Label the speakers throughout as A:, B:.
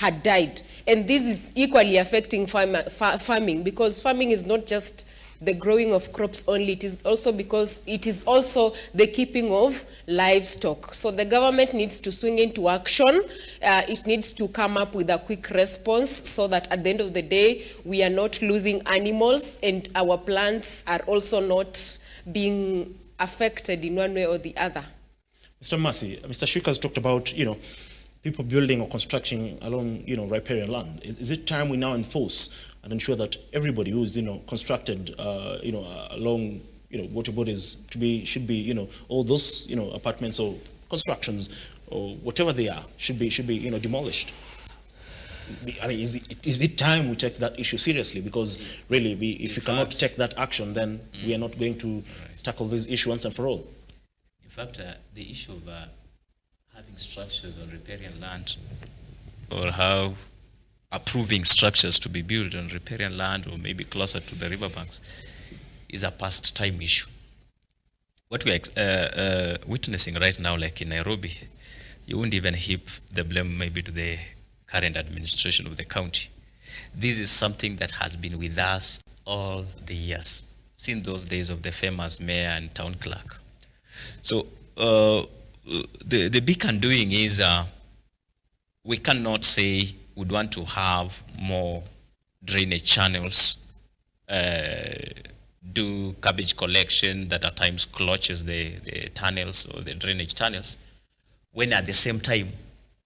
A: had died. And this is equally affecting farming, because farming is not just the growing of crops only, it is also because it is also the keeping of livestock. So the government needs to swing into action. It needs to come up with a quick response so that at the end of the day, we are not losing animals and our plants are also not being affected in one way or the other.
B: Mr. Massey, Mr. Shwika has talked about, people building or constructing along, riparian land. Is it time we now enforce and ensure that everybody who's, constructed, along, water bodies should be, all those, apartments or constructions or whatever they are should be, demolished? I mean, is it time we take that issue seriously? Because really, if we cannot take that action, then we are not going to tackle this issue once and for all.
C: In fact, the issue of having structures on riparian land, or how approving structures to be built on riparian land or maybe closer to the riverbanks, is a past time issue. What we are witnessing right now, like in Nairobi, you wouldn't even heap the blame maybe to the current administration of the county. This is something that has been with us all the years, since those days of the famous mayor and town clerk. So the big undoing is we cannot say we'd want to have more drainage channels, do garbage collection that at times clutches the tunnels or the drainage tunnels, when at the same time,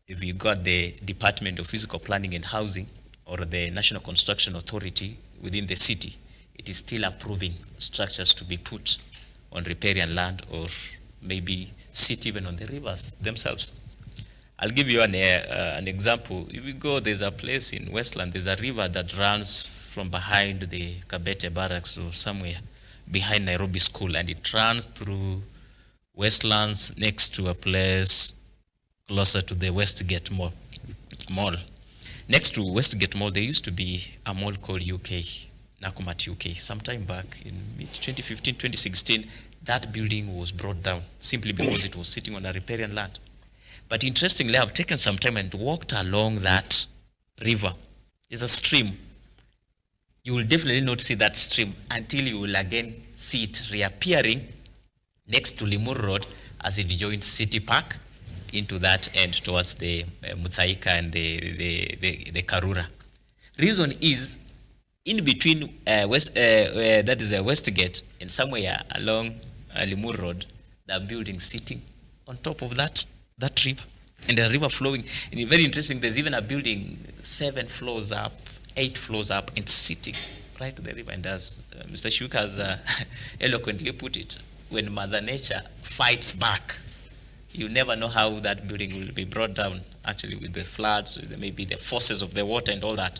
C: if you got the Department of Physical Planning and Housing or the National Construction Authority within the city, it is still approving structures to be put on riparian land or maybe sit even on the rivers themselves. I'll give you an example. If you go, there's a place in Westland, there's a river that runs from behind the Kabete barracks or somewhere behind Nairobi School, and it runs through Westlands next to a place closer to the Westgate Mall. Next to Westgate Mall, there used to be a mall called UK, Nakumatt UK. Sometime back in mid-2015, 2016, that building was brought down simply because it was sitting on a riparian land. But interestingly, I've taken some time and walked along that river. It's a stream. You will definitely not see that stream until you will again see it reappearing next to Limuru Road as it joins City Park into that end towards the Muthaika and the Karura. Reason is, in between that is a Westgate and somewhere along Limuru Road, there are buildings sitting on top of that river, and the river flowing. And very interesting, there's even a building 7 floors up, 8 floors up, and sitting right to the river. And as Mr. Shwika has eloquently put it, when Mother Nature fights back, you never know how that building will be brought down, actually, with the floods, maybe the forces of the water and all that.